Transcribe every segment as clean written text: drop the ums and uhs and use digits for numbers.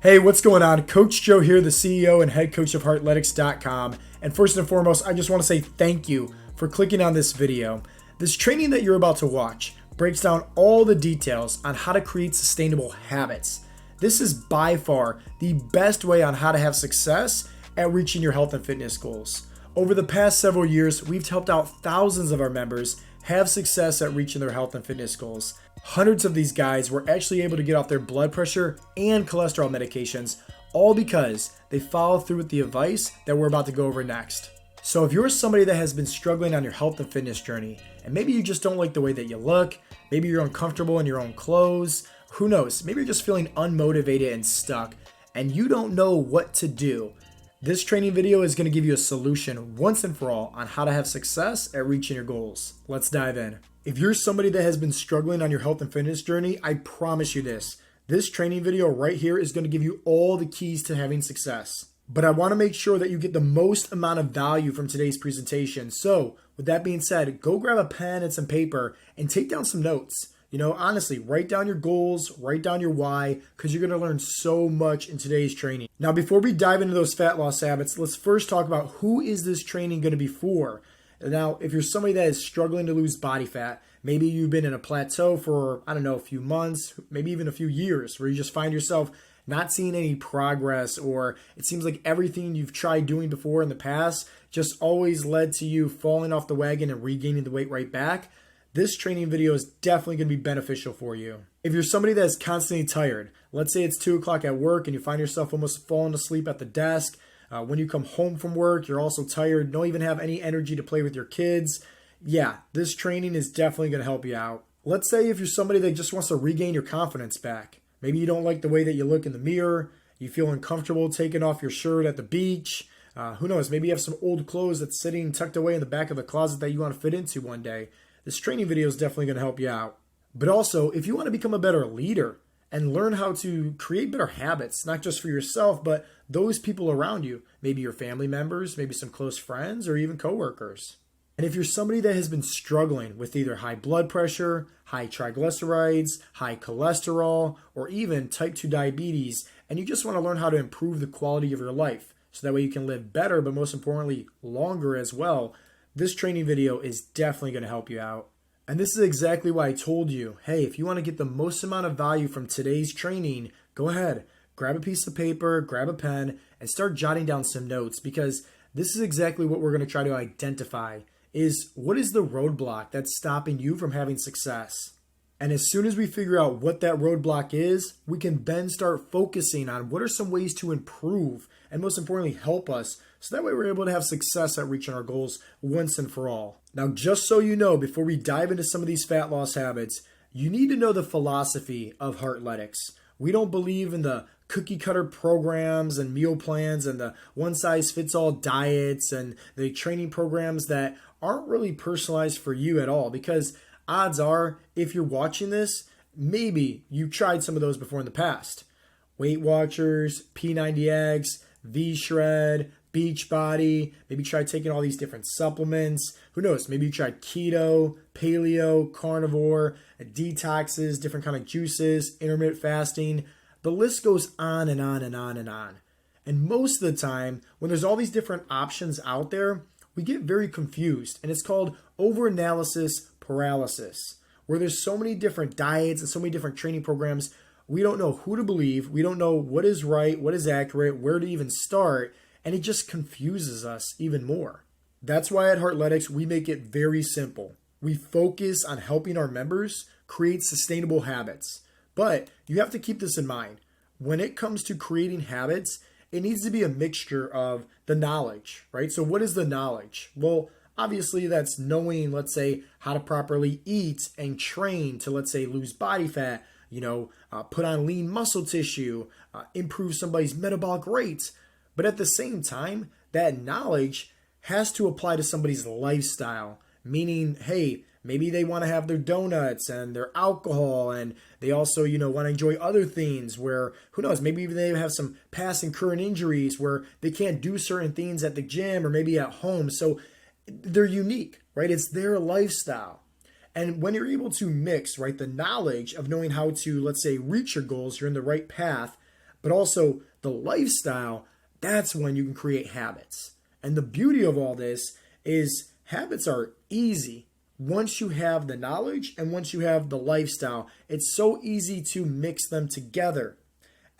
Hey, what's going on? Coach Joe here, the CEO and head coach of Heartletics.com. And first and foremost, I just want to say thank you for clicking on this video. This training that you're about to watch breaks down all the details on how to create sustainable habits. This is by far the best way on how to have success at reaching your health and fitness goals. Over the past several years, we've helped out thousands of our members have success at reaching their health and fitness goals. Hundreds of these guys were actually able to get off their blood pressure and cholesterol medications, all because they followed through with the advice that we're about to go over next. So if you're somebody that has been struggling on your health and fitness journey, and maybe you just don't like the way that you look, maybe you're uncomfortable in your own clothes, who knows, maybe you're just feeling unmotivated and stuck, and you don't know what to do, this training video is going to give you a solution once and for all on how to have success at reaching your goals. Let's dive in. If you're somebody that has been struggling on your health and fitness journey, I promise you this. This training video right here is going to give you all the keys to having success. But I want to make sure that you get the most amount of value from today's presentation. So with that being said, go grab a pen and some paper and take down some notes. Honestly, write down your goals, write down your why, because you're going to learn so much in today's training. Now, before we dive into those fat loss habits, let's first talk about who is this training going to be for. Now, if you're somebody that is struggling to lose body fat, maybe you've been in a plateau for, a few months, maybe even a few years, where you just find yourself not seeing any progress, or it seems like everything you've tried doing before in the past just always led to you falling off the wagon and regaining the weight right back, this training video is definitely going to be beneficial for you. If you're somebody that is constantly tired, let's say it's 2 o'clock at work and you find yourself almost falling asleep at the desk. When you come home from work, you're also tired, don't even have any energy to play with your kids. Yeah, this training is definitely going to help you out. Let's say if you're somebody that just wants to regain your confidence back. Maybe you don't like the way that you look in the mirror. You feel uncomfortable taking off your shirt at the beach. Who knows, maybe you have some old clothes that's sitting tucked away in the back of the closet that you want to fit into one day. This training video is definitely going to help you out. But also, if you want to become a better leader and learn how to create better habits, not just for yourself, but those people around you, maybe your family members, maybe some close friends, or even coworkers. And if you're somebody that has been struggling with either high blood pressure, high triglycerides, high cholesterol, or even type 2 diabetes, and you just want to learn how to improve the quality of your life, so that way you can live better, but most importantly, longer as well, this training video is definitely going to help you out. And this is exactly why I told you, hey, if you want to get the most amount of value from today's training, go ahead, grab a piece of paper, grab a pen, and start jotting down some notes, because this is exactly what we're going to try to identify, is what is the roadblock that's stopping you from having success? And as soon as we figure out what that roadblock is, we can then start focusing on what are some ways to improve and most importantly help us, so that way we're able to have success at reaching our goals once and for all. Now, just so you know, before we dive into some of these fat loss habits, you need to know the philosophy of Heartletics. We don't believe in the cookie cutter programs and meal plans and the one size fits all diets and the training programs that aren't really personalized for you at all, because odds are, if you're watching this, maybe you tried some of those before in the past. Weight Watchers, P90X, V-Shred, Beachbody, maybe try taking all these different supplements. Who knows, maybe you tried keto, paleo, carnivore, detoxes, different kind of juices, intermittent fasting. The list goes on and on and on and on. And most of the time, when there's all these different options out there, we get very confused. And it's called overanalysis paralysis, where there's so many different diets and so many different training programs, we don't know who to believe, we don't know what is right, what is accurate, where to even start, and it just confuses us even more. That's why at Heartletics, we make it very simple. We focus on helping our members create sustainable habits. But you have to keep this in mind. When it comes to creating habits, it needs to be a mixture of the knowledge, right? So what is the knowledge? Well, obviously that's knowing, let's say, how to properly eat and train to, let's say, lose body fat, put on lean muscle tissue, improve somebody's metabolic rates. But at the same time, that knowledge has to apply to somebody's lifestyle, meaning, hey, maybe they want to have their donuts and their alcohol, and they also, want to enjoy other things where, who knows, maybe even they have some past and current injuries where they can't do certain things at the gym or maybe at home. So they're unique, right? It's their lifestyle. And when you're able to mix, right, the knowledge of knowing how to, let's say, reach your goals, you're in the right path, But also the lifestyle, that's when you can create habits. And the beauty of all this is habits are easy. Once you have the knowledge and once you have the lifestyle, it's so easy to mix them together.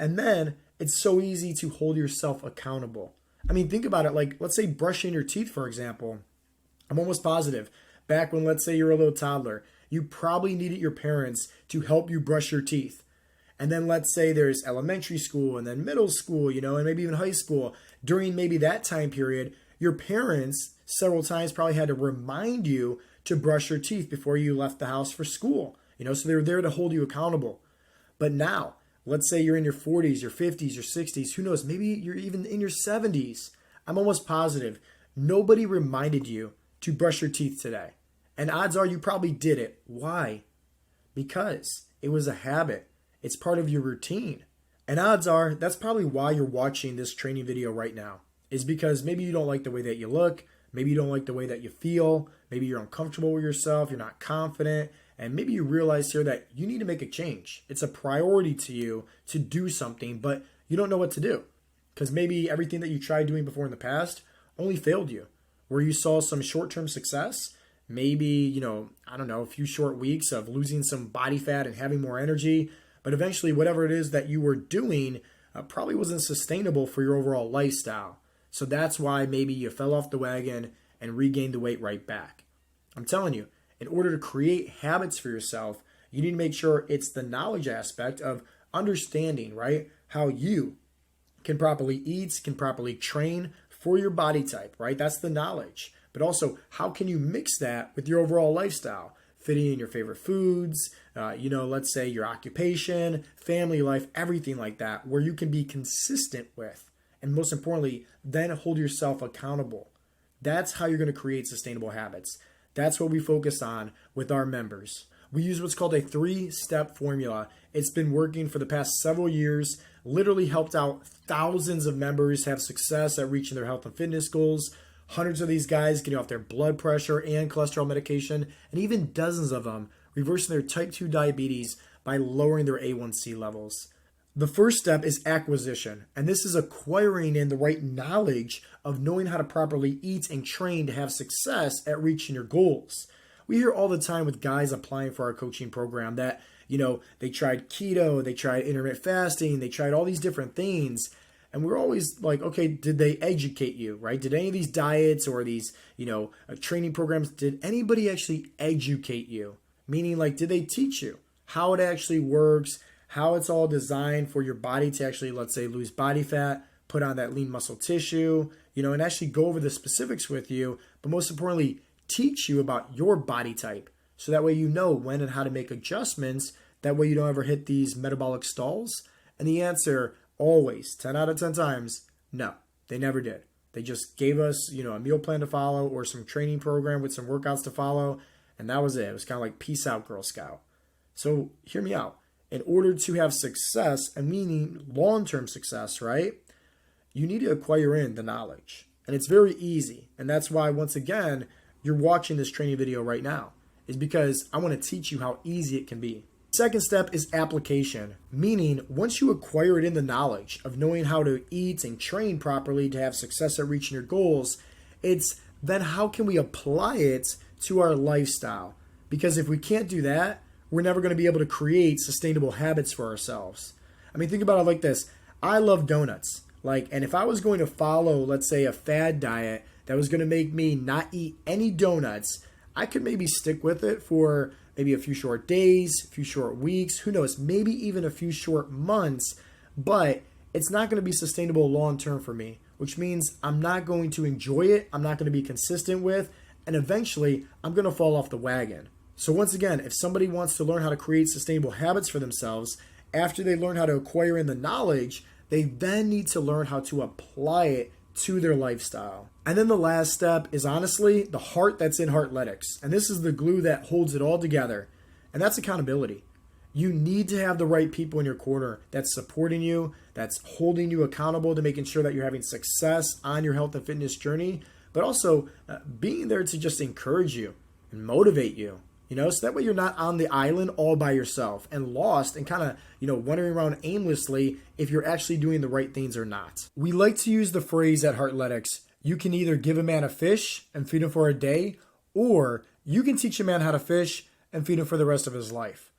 And then it's so easy to hold yourself accountable. I mean, think about it, like let's say brushing your teeth, for example. I'm almost positive back when, let's say, you're a little toddler, you probably needed your parents to help you brush your teeth. And then let's say there's elementary school and then middle school, and maybe even high school. During maybe that time period, your parents several times probably had to remind you to brush your teeth before you left the house for school, so they were there to hold you accountable. But now, let's say you're in your 40s, your 50s, your 60s, who knows, maybe you're even in your 70s. I'm almost positive nobody reminded you to brush your teeth today. And odds are you probably did it. Why? Because it was a habit. It's part of your routine. And odds are that's probably why you're watching this training video right now, is because maybe you don't like the way that you look. Maybe you don't like the way that you feel. Maybe you're uncomfortable with yourself. You're not confident. And maybe you realize here that you need to make a change. It's a priority to you to do something, but you don't know what to do. Because maybe everything that you tried doing before in the past only failed you. Where you saw some short-term success, maybe, I don't know, a few short weeks of losing some body fat and having more energy. But eventually, whatever it is that you were doing probably wasn't sustainable for your overall lifestyle. So that's why maybe you fell off the wagon and regained the weight right back. I'm telling you, in order to create habits for yourself, you need to make sure it's the knowledge aspect of understanding, right? How you can properly eat, can properly train for your body type, right? That's the knowledge. But also, how can you mix that with your overall lifestyle? Fitting in your favorite foods, let's say your occupation, family life, everything like that, where you can be consistent with. And most importantly, then hold yourself accountable. That's how you're going to create sustainable habits. That's what we focus on with our members. We use what's called a 3-step formula. It's been working for the past several years, literally helped out thousands of members have success at reaching their health and fitness goals. Hundreds of these guys getting off their blood pressure and cholesterol medication, and even dozens of them reversing their type 2 diabetes by lowering their A1C levels. The first step is acquisition, and this is acquiring in the right knowledge of knowing how to properly eat and train to have success at reaching your goals. We hear all the time with guys applying for our coaching program that, they tried keto, they tried intermittent fasting, they tried all these different things. And we're always like, okay, did they educate you, right? Did any of these diets or these, training programs, did anybody actually educate you? Meaning, like, did they teach you how it actually works, how it's all designed for your body to actually, let's say, lose body fat, put on that lean muscle tissue, and actually go over the specifics with you, but most importantly, teach you about your body type. So that way you know when and how to make adjustments. That way you don't ever hit these metabolic stalls. And the answer, always, 10 out of 10 times, no, they never did. They just gave us, a meal plan to follow or some training program with some workouts to follow. And that was it. It was kind of like peace out, Girl Scout. So hear me out. In order to have success, and meaning long-term success, right? You need to acquire in the knowledge. And it's very easy. And that's why, once again, you're watching this training video right now, is because I want to teach you how easy it can be. Second step is application, meaning once you acquire it in the knowledge of knowing how to eat and train properly to have success at reaching your goals, it's then how can we apply it to our lifestyle? Because if we can't do that, we're never going to be able to create sustainable habits for ourselves. I mean, think about it like this. I love donuts. And if I was going to follow, let's say, a fad diet that was going to make me not eat any donuts, I could maybe stick with it for maybe a few short days, a few short weeks, who knows, maybe even a few short months, but it's not going to be sustainable long-term for me, which means I'm not going to enjoy it, I'm not going to be consistent with, and eventually I'm going to fall off the wagon. So once again, if somebody wants to learn how to create sustainable habits for themselves, after they learn how to acquire in the knowledge, they then need to learn how to apply it to their lifestyle. And then the last step is honestly the heart that's in Heartletics. And this is the glue that holds it all together. And that's accountability. You need to have the right people in your corner that's supporting you, that's holding you accountable to making sure that you're having success on your health and fitness journey, but also being there to just encourage you and motivate you. so that way you're not on the island all by yourself and lost and kind of, wandering around aimlessly if you're actually doing the right things or not. We like to use the phrase at Heartletics, you can either give a man a fish and feed him for a day, or you can teach a man how to fish and feed him for the rest of his life.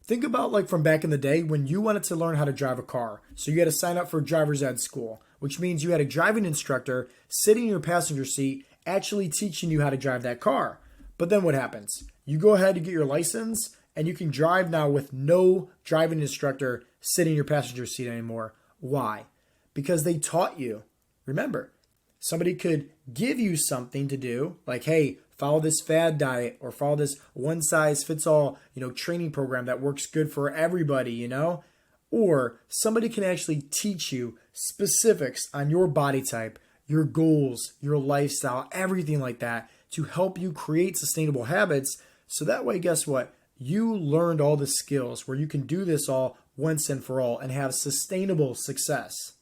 Think about like from back in the day when you wanted to learn how to drive a car. So you had to sign up for driver's ed school, which means you had a driving instructor sitting in your passenger seat actually teaching you how to drive that car. But then what happens? You go ahead and get your license and you can drive now with no driving instructor sitting in your passenger seat anymore. Why? Because they taught you. Remember, somebody could give you something to do, like, hey, follow this fad diet or follow this one size fits all, training program that works good for everybody, or somebody can actually teach you specifics on your body type, your goals, your lifestyle, everything like that to help you create sustainable habits. So that way, guess what? You learned all the skills where you can do this all once and for all and have sustainable success.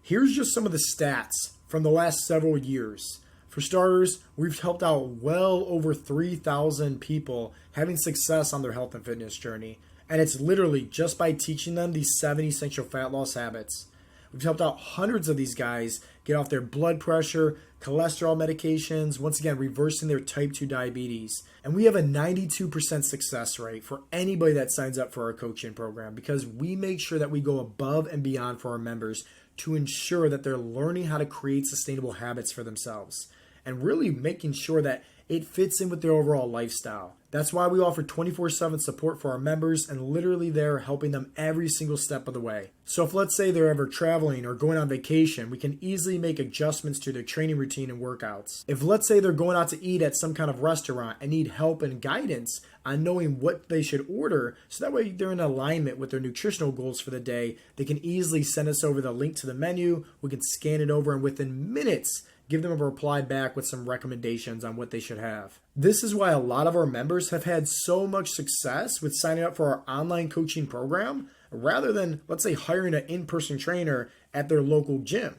Here's just some of the stats from the last several years. For starters, we've helped out well over 3,000 people having success on their health and fitness journey. And it's literally just by teaching them these 7 essential fat loss habits. We've helped out hundreds of these guys get off their blood pressure, cholesterol medications, once again, reversing their type 2 diabetes. And we have a 92% success rate for anybody that signs up for our coaching program because we make sure that we go above and beyond for our members to ensure that they're learning how to create sustainable habits for themselves and really making sure that it fits in with their overall lifestyle. That's why we offer 24/7 support for our members and literally they're helping them every single step of the way. So if let's say they're ever traveling or going on vacation, we can easily make adjustments to their training routine and workouts. If let's say they're going out to eat at some kind of restaurant and need help and guidance on knowing what they should order, so that way they're in alignment with their nutritional goals for the day, they can easily send us over the link to the menu, we can scan it over and within minutes, give them a reply back with some recommendations on what they should have. This is why a lot of our members have had so much success with signing up for our online coaching program rather than, let's say, hiring an in-person trainer at their local gym.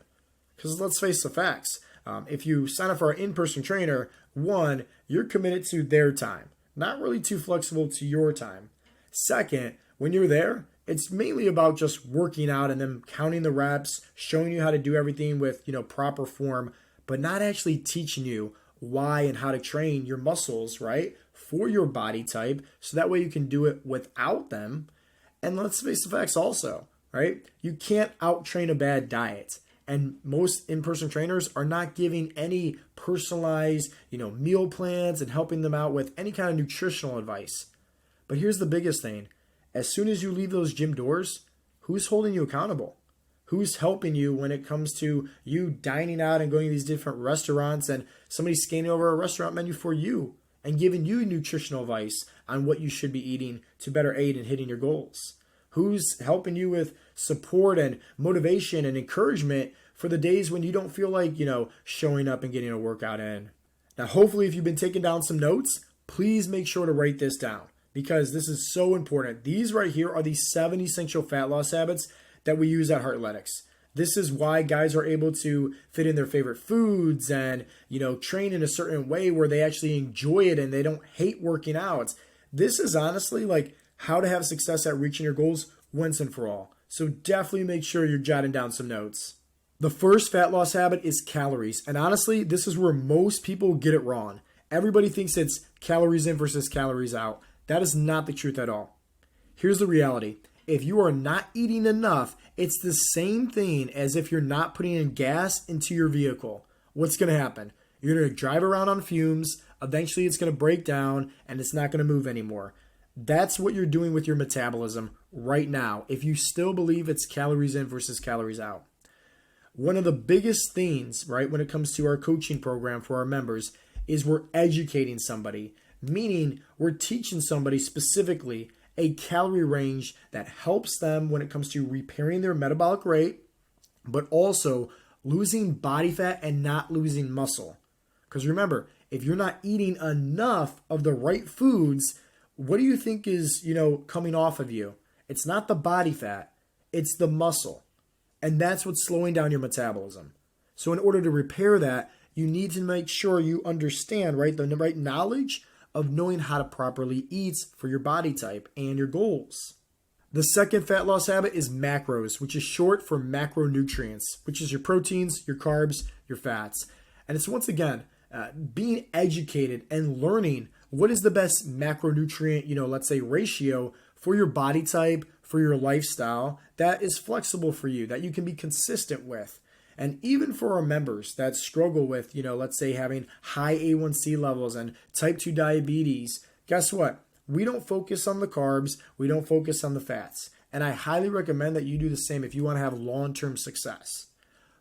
Because let's face the facts. If you sign up for an in-person trainer, one, you're committed to their time, not really too flexible to your time. Second, when you're there, it's mainly about just working out and them counting the reps, showing you how to do everything with, proper form, but not actually teaching you why and how to train your muscles, right, for your body type, so that way you can do it without them. And let's face the facts also, right? You can't out-train a bad diet. And most in-person trainers are not giving any personalized, meal plans and helping them out with any kind of nutritional advice. But here's the biggest thing. As soon as you leave those gym doors, who's holding you accountable? Who's helping you when it comes to you dining out and going to these different restaurants and somebody scanning over a restaurant menu for you and giving you nutritional advice on what you should be eating to better aid in hitting your goals? Who's helping you with support and motivation and encouragement for the days when you don't feel like, showing up and getting a workout in? Now, hopefully, if you've been taking down some notes, please make sure to write this down because this is so important. These right here are the 7 essential fat loss habits that we use at Heartletics. This is why guys are able to fit in their favorite foods and, train in a certain way where they actually enjoy it and they don't hate working out. This is honestly like how to have success at reaching your goals once and for all. So definitely make sure you're jotting down some notes. The first fat loss habit is calories. And honestly, this is where most people get it wrong. Everybody thinks it's calories in versus calories out. That is not the truth at all. Here's the reality. If you are not eating enough, it's the same thing as if you're not putting in gas into your vehicle. What's going to happen? You're going to drive around on fumes. Eventually, it's going to break down and it's not going to move anymore. That's what you're doing with your metabolism right now if you still believe it's calories in versus calories out. One of the biggest things, right, when it comes to our coaching program for our members is we're educating somebody, meaning we're teaching somebody specifically a calorie range that helps them when it comes to repairing their metabolic rate, but also losing body fat and not losing muscle. Because remember, if you're not eating enough of the right foods, what do you think is, coming off of you? It's not the body fat, it's the muscle. And that's what's slowing down your metabolism. So in order to repair that, you need to make sure you understand, right, the right knowledge of knowing how to properly eat for your body type and your goals. The second fat loss habit is macros, which is short for macronutrients, which is your proteins, your carbs, your fats. And it's once again being educated and learning what is the best macronutrient, let's say ratio for your body type, for your lifestyle that is flexible for you, that you can be consistent with. And even for our members that struggle with, let's say having high A1C levels and type 2 diabetes, guess what? We don't focus on the carbs, we don't focus on the fats. And I highly recommend that you do the same if you want to have long-term success.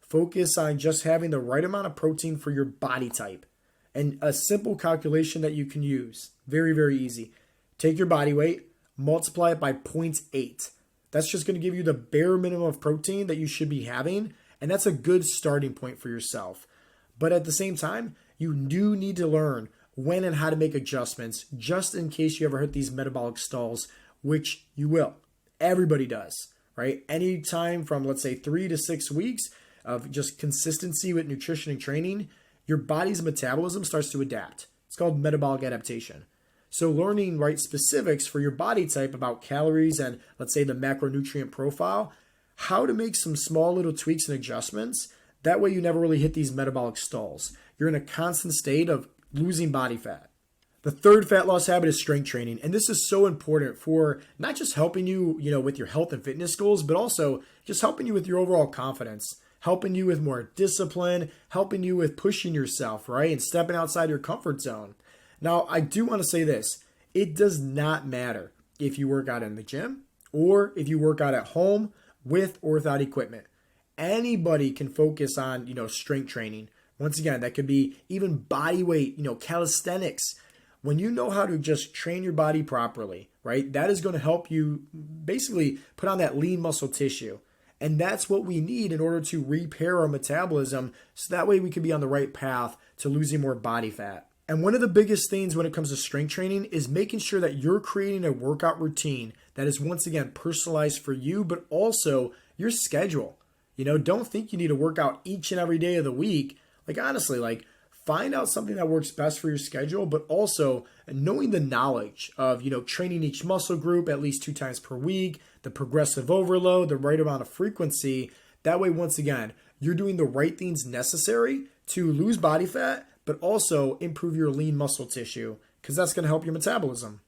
Focus on just having the right amount of protein for your body type. And a simple calculation that you can use, very, very easy. Take your body weight, multiply it by 0.8. That's just going to give you the bare minimum of protein that you should be having. And that's a good starting point for yourself. But at the same time, you do need to learn when and how to make adjustments just in case you ever hit these metabolic stalls, which you will. Everybody does, right? Anytime from, let's say, 3 to 6 weeks of just consistency with nutrition and training, your body's metabolism starts to adapt. It's called metabolic adaptation. So learning right specifics for your body type about calories and, let's say, the macronutrient profile, how to make some small little tweaks and adjustments, that way you never really hit these metabolic stalls. You're in a constant state of losing body fat. The third fat loss habit is strength training. And this is so important for not just helping you, with your health and fitness goals, but also just helping you with your overall confidence, helping you with more discipline, helping you with pushing yourself, right? And stepping outside your comfort zone. Now, I do want to say this. It does not matter if you work out in the gym or if you work out at home with or without equipment. Anybody can focus on, strength training. Once again, that could be even body weight, calisthenics. When you know how to just train your body properly, right, that is going to help you basically put on that lean muscle tissue. And that's what we need in order to repair our metabolism so that way we can be on the right path to losing more body fat. And one of the biggest things when it comes to strength training is making sure that you're creating a workout routine that is once again personalized for you, but also your schedule. Don't think you need to work out each and every day of the week. Honestly, find out something that works best for your schedule, but also knowing the knowledge of, training each muscle group at least 2 times per week, the progressive overload, the right amount of frequency. That way, once again, you're doing the right things necessary to lose body fat, but also improve your lean muscle tissue because that's going to help your metabolism.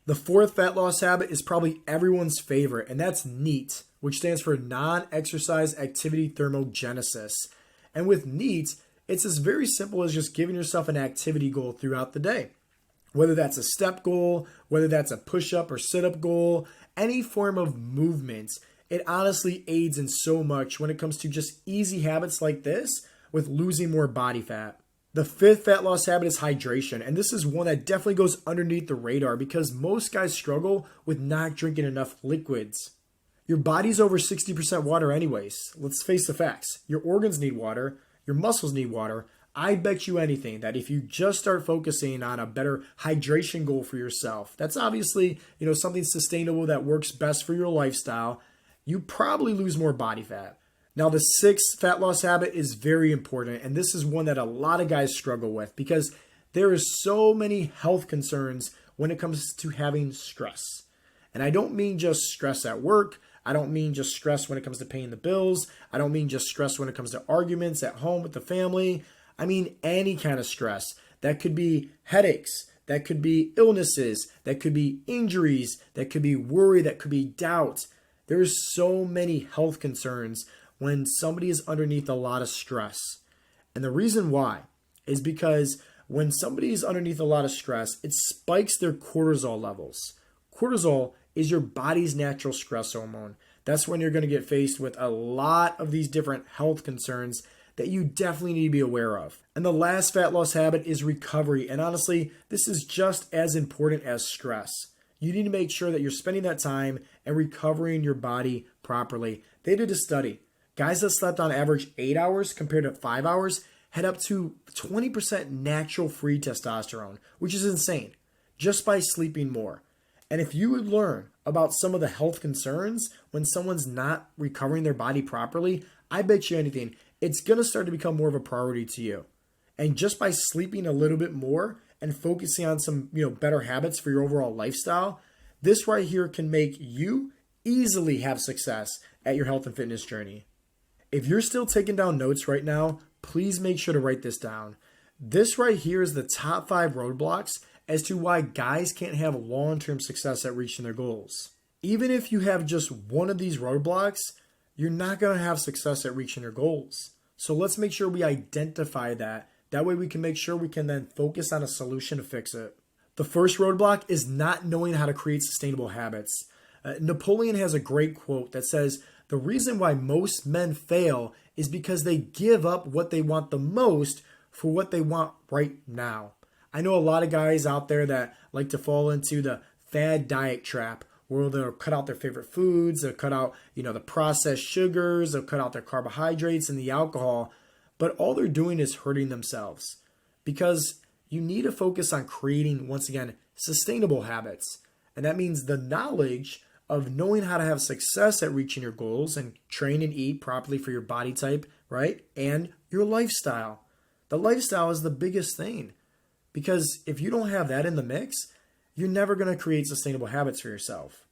The fourth fat loss habit is probably everyone's favorite, and that's NEAT, which stands for non-exercise activity thermogenesis. And with NEAT, it's as very simple as just giving yourself an activity goal throughout the day. Whether that's a step goal, whether that's a push-up or sit-up goal, any form of movement, it honestly aids in so much when it comes to just easy habits like this with losing more body fat. The fifth fat loss habit is hydration, and this is one that definitely goes underneath the radar because most guys struggle with not drinking enough liquids. Your body's over 60% water anyways. Let's face the facts. Your organs need water. Your muscles need water. I bet you anything that if you just start focusing on a better hydration goal for yourself, that's obviously, something sustainable that works best for your lifestyle, you probably lose more body fat. Now, the sixth fat loss habit is very important, and this is one that a lot of guys struggle with because there is so many health concerns when it comes to having stress. And I don't mean just stress at work. I don't mean just stress when it comes to paying the bills. I don't mean just stress when it comes to arguments at home with the family. I mean any kind of stress. That could be headaches. That could be illnesses. That could be injuries. That could be worry. That could be doubt. There's so many health concerns when somebody is underneath a lot of stress. And the reason why is because when somebody is underneath a lot of stress, it spikes their cortisol levels. Cortisol is your body's natural stress hormone. That's when you're going to get faced with a lot of these different health concerns that you definitely need to be aware of. And the last fat loss habit is recovery. And honestly, this is just as important as stress. You need to make sure that you're spending that time and recovering your body properly. They did a study. Guys that slept on average 8 hours compared to 5 hours had up to 20% natural free testosterone, which is insane, just by sleeping more. And if you would learn about some of the health concerns when someone's not recovering their body properly, I bet you anything, it's going to start to become more of a priority to you. And just by sleeping a little bit more and focusing on some, better habits for your overall lifestyle, this right here can make you easily have success at your health and fitness journey. If you're still taking down notes right now, please make sure to write this down. This right here is the top 5 roadblocks as to why guys can't have long-term success at reaching their goals. Even if you have just one of these roadblocks, you're not going to have success at reaching your goals. So let's make sure we identify that. That way we can make sure we can then focus on a solution to fix it. The first roadblock is not knowing how to create sustainable habits. Napoleon has a great quote that says, "The reason why most men fail is because they give up what they want the most for what they want right now." I know a lot of guys out there that like to fall into the fad diet trap where they'll cut out their favorite foods, they'll cut out, the processed sugars, they'll cut out their carbohydrates and the alcohol, but all they're doing is hurting themselves because you need to focus on creating, once again, sustainable habits. And that means the knowledge of knowing how to have success at reaching your goals and train and eat properly for your body type, right? And your lifestyle. The lifestyle is the biggest thing because if you don't have that in the mix, you're never going to create sustainable habits for yourself.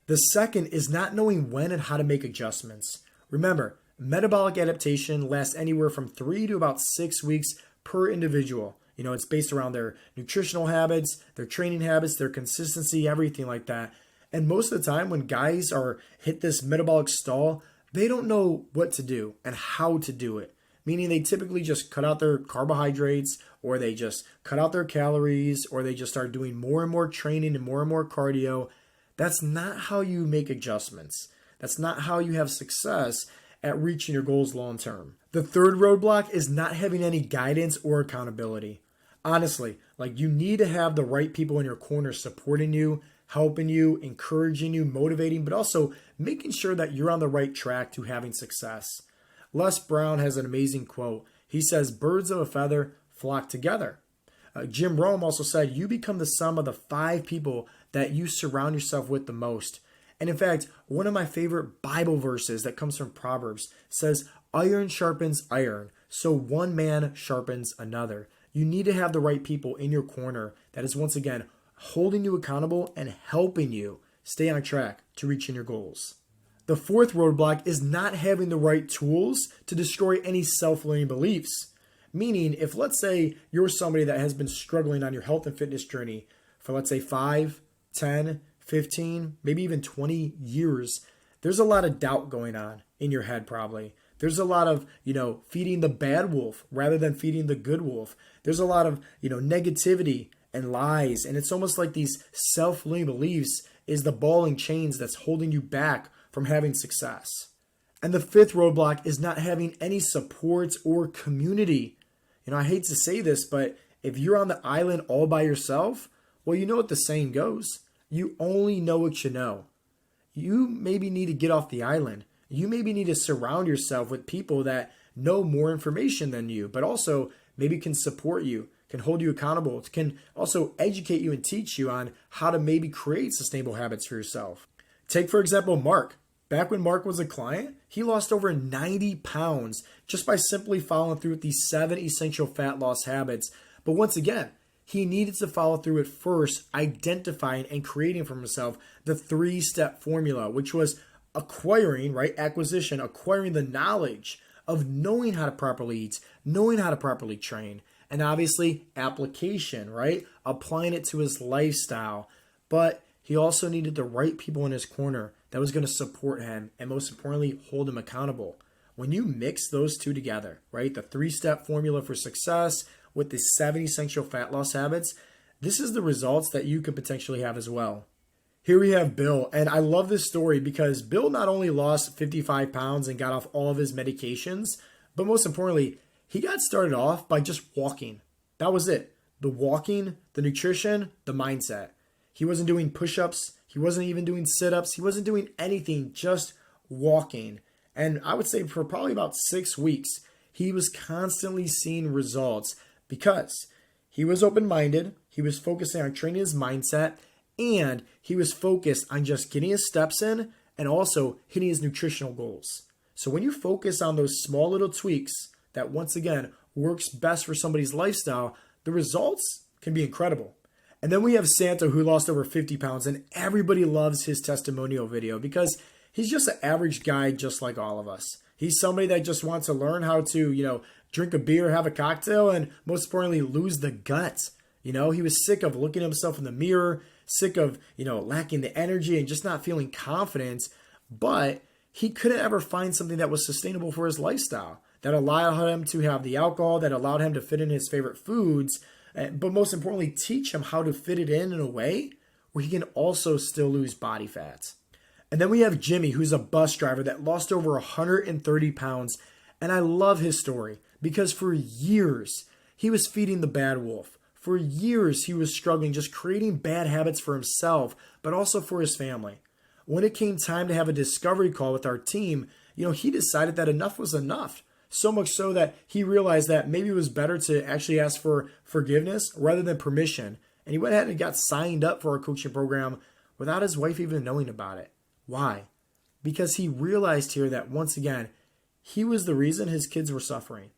The second is not knowing when and how to make adjustments. Remember, metabolic adaptation lasts anywhere from 3 to about 6 weeks per individual. It's based around their nutritional habits, their training habits, their consistency, everything like that. And most of the time when guys are hit this metabolic stall, they don't know what to do and how to do it. Meaning they typically just cut out their carbohydrates, or they just cut out their calories, or they just start doing more and more training and more cardio. That's not how you make adjustments. That's not how you have success at reaching your goals long term. The third roadblock is not having any guidance or accountability. Honestly, you need to have the right people in your corner supporting you, helping you, encouraging you, motivating, but also making sure that you're on the right track to having success. Les Brown has an amazing quote. He says, "Birds of a feather flock together." Jim Rome also said, "You become the sum of the 5 people that you surround yourself with the most." And in fact, one of my favorite Bible verses that comes from Proverbs says, "Iron sharpens iron, so one man sharpens another." You need to have the right people in your corner that is, once again, holding you accountable and helping you stay on track to reaching your goals. The fourth roadblock is not having the right tools to destroy any self-limiting beliefs. Meaning, if let's say you're somebody that has been struggling on your health and fitness journey for, let's say, 5, 10, 15, maybe even 20 years, there's a lot of doubt going on in your head probably. There's a lot of, feeding the bad wolf rather than feeding the good wolf. There's a lot of, negativity and lies. And it's almost like these self-limiting beliefs is the ball and chains that's holding you back from having success. And the fifth roadblock is not having any support or community. I hate to say this, but if you're on the island all by yourself, well, you know what the saying goes. You only know what you know. You maybe need to get off the island. You maybe need to surround yourself with people that know more information than you, but also maybe can support you, can hold you accountable, can also educate you and teach you on how to maybe create sustainable habits for yourself. Take, for example, Mark. Back when Mark was a client, he lost over 90 pounds just by simply following through with these 7 essential fat loss habits. But once again, he needed to follow through at first, identifying and creating for himself the 3-step formula, which was acquiring the knowledge of knowing how to properly eat, knowing how to properly train, and obviously application, right? Applying it to his lifestyle. But he also needed the right people in his corner that was going to support him and most importantly, hold him accountable. When you mix those two together, right? The 3-step formula for success with the 7 essential fat loss habits, this is the results that you could potentially have as well. Here we have Bill, and I love this story because Bill not only lost 55 pounds and got off all of his medications, but most importantly, he got started off by just walking. That was it. The walking, the nutrition, the mindset. He wasn't doing push-ups. He wasn't even doing sit-ups. He wasn't doing anything, just walking. And I would say for probably about 6 weeks, he was constantly seeing results because he was open-minded, he was focusing on training his mindset, and he was focused on just getting his steps in and also hitting his nutritional goals. So when you focus on those small little tweaks that once again works best for somebody's lifestyle, the results can be incredible. And then we have Santo, who lost over 50 pounds, and everybody loves his testimonial video because he's just an average guy just like all of us. He's somebody that just wants to learn how to, drink a beer, have a cocktail, and most importantly, lose the guts. He was sick of looking at himself in the mirror, sick of, lacking the energy and just not feeling confidence. But he couldn't ever find something that was sustainable for his lifestyle, that allowed him to have the alcohol, that allowed him to fit in his favorite foods, but most importantly, teach him how to fit it in a way where he can also still lose body fat. And then we have Jimmy, who's a bus driver that lost over 130 pounds. And I love his story because for years, he was feeding the bad wolf. For years, he was struggling, just creating bad habits for himself, but also for his family. When it came time to have a discovery call with our team, he decided that enough was enough. So much so that he realized that maybe it was better to actually ask for forgiveness rather than permission. And he went ahead and got signed up for our coaching program without his wife even knowing about it. Why? Because he realized here that once again, he was the reason his kids were suffering.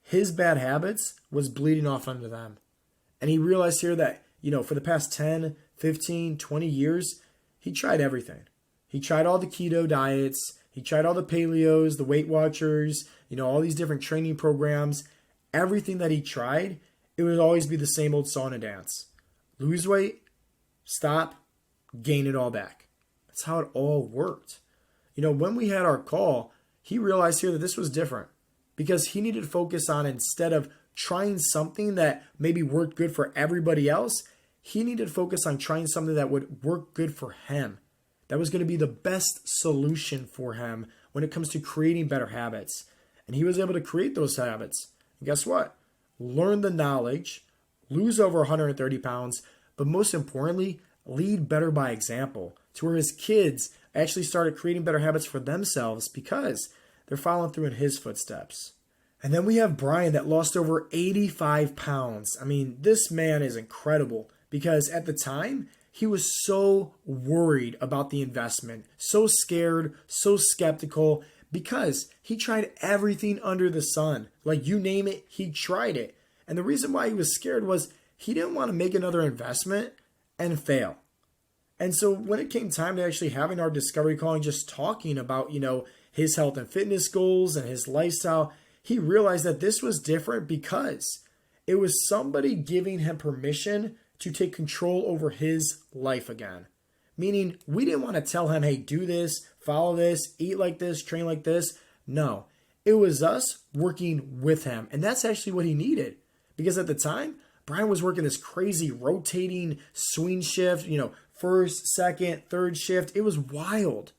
His bad habits was bleeding off onto them. And he realized here that, for the past 10, 15, 20 years, he tried everything. He tried all the keto diets. He tried all the paleos, the Weight Watchers, all these different training programs. Everything that he tried, it would always be the same old song and dance. Lose weight, stop, gain it all back. That's how it all worked. When we had our call, he realized here that this was different because he needed to focus on, instead of trying something that maybe worked good for everybody else, he needed to focus on trying something that would work good for him. That was going to be the best solution for him when it comes to creating better habits. And he was able to create those habits. And guess what? Learn the knowledge, lose over 130 pounds, but most importantly, lead better by example, to where his kids actually started creating better habits for themselves because they're following through in his footsteps. And then we have Brian that lost over 85 pounds. I mean, this man is incredible because at the time, he was so worried about the investment, so scared, so skeptical, because he tried everything under the sun. Like, you name it, he tried it. And the reason why he was scared was he didn't want to make another investment and fail. And so when it came time to actually having our discovery call and just talking about, his health and fitness goals and his lifestyle, he realized that this was different because it was somebody giving him permission to take control over his life again. Meaning, we didn't want to tell him, hey, do this, follow this, eat like this, train like this. No, it was us working with him. And that's actually what he needed. Because at the time, Brian was working this crazy rotating swing shift, first, second, third shift. It was wild.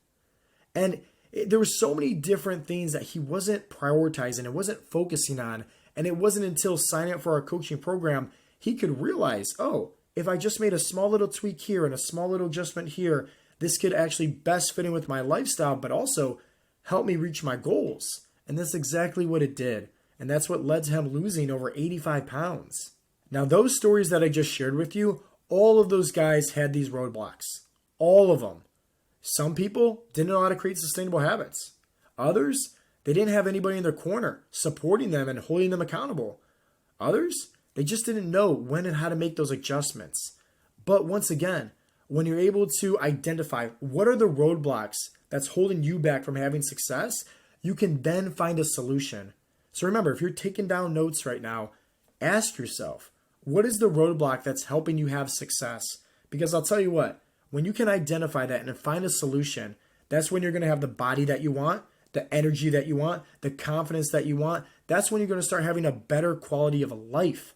And there were so many different things that he wasn't prioritizing and wasn't focusing on. And it wasn't until signing up for our coaching program he could realize, oh, if I just made a small little tweak here and a small little adjustment here, this could actually best fit in with my lifestyle, but also help me reach my goals. And that's exactly what it did. And that's what led to him losing over 85 pounds. Now, those stories that I just shared with you, all of those guys had these roadblocks. All of them. Some people didn't know how to create sustainable habits. Others, they didn't have anybody in their corner supporting them and holding them accountable. Others, they just didn't know when and how to make those adjustments. But once again, when you're able to identify what are the roadblocks that's holding you back from having success, you can then find a solution. So remember, if you're taking down notes right now, ask yourself, what is the roadblock that's helping you have success? Because I'll tell you what, when you can identify that and find a solution, that's when you're going to have the body that you want, the energy that you want, the confidence that you want. That's when you're going to start having a better quality of life.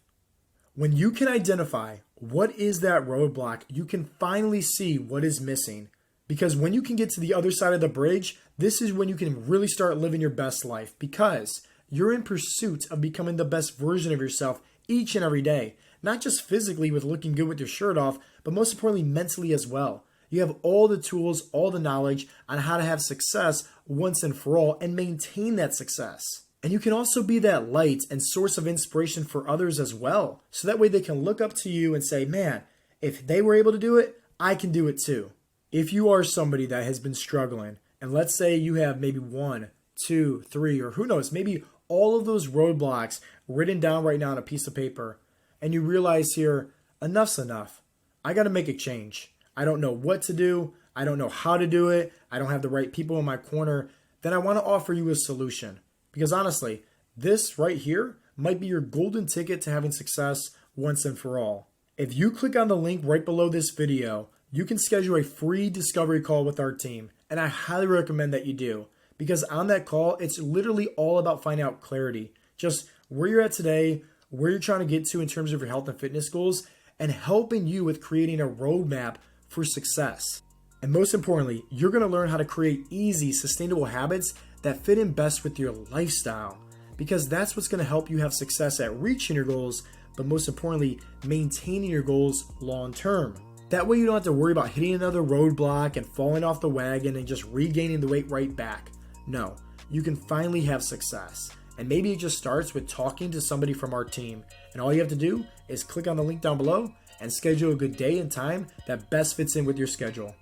When you can identify what is that roadblock, you can finally see what is missing. Because when you can get to the other side of the bridge, this is when you can really start living your best life, because you're in pursuit of becoming the best version of yourself each and every day. Not just physically with looking good with your shirt off, but most importantly, mentally as well. You have all the tools, all the knowledge on how to have success once and for all and maintain that success. And you can also be that light and source of inspiration for others as well. So that way they can look up to you and say, man, if they were able to do it, I can do it too. If you are somebody that has been struggling, and let's say you have maybe 1, 2, 3, or who knows, maybe all of those roadblocks written down right now on a piece of paper, and you realize here, enough's enough. I got to make a change. I don't know what to do. I don't know how to do it. I don't have the right people in my corner. Then I want to offer you a solution. Because honestly, this right here might be your golden ticket to having success once and for all. If you click on the link right below this video, you can schedule a free discovery call with our team. And I highly recommend that you do. Because on that call, it's literally all about finding out clarity. Just where you're at today, where you're trying to get to in terms of your health and fitness goals, and helping you with creating a roadmap for success. And most importantly, you're going to learn how to create easy, sustainable habits that fit in best with your lifestyle. Because that's what's going to help you have success at reaching your goals, but most importantly, maintaining your goals long term. That way you don't have to worry about hitting another roadblock and falling off the wagon and just regaining the weight right back. No, you can finally have success. And maybe it just starts with talking to somebody from our team. And all you have to do is click on the link down below and schedule a good day and time that best fits in with your schedule.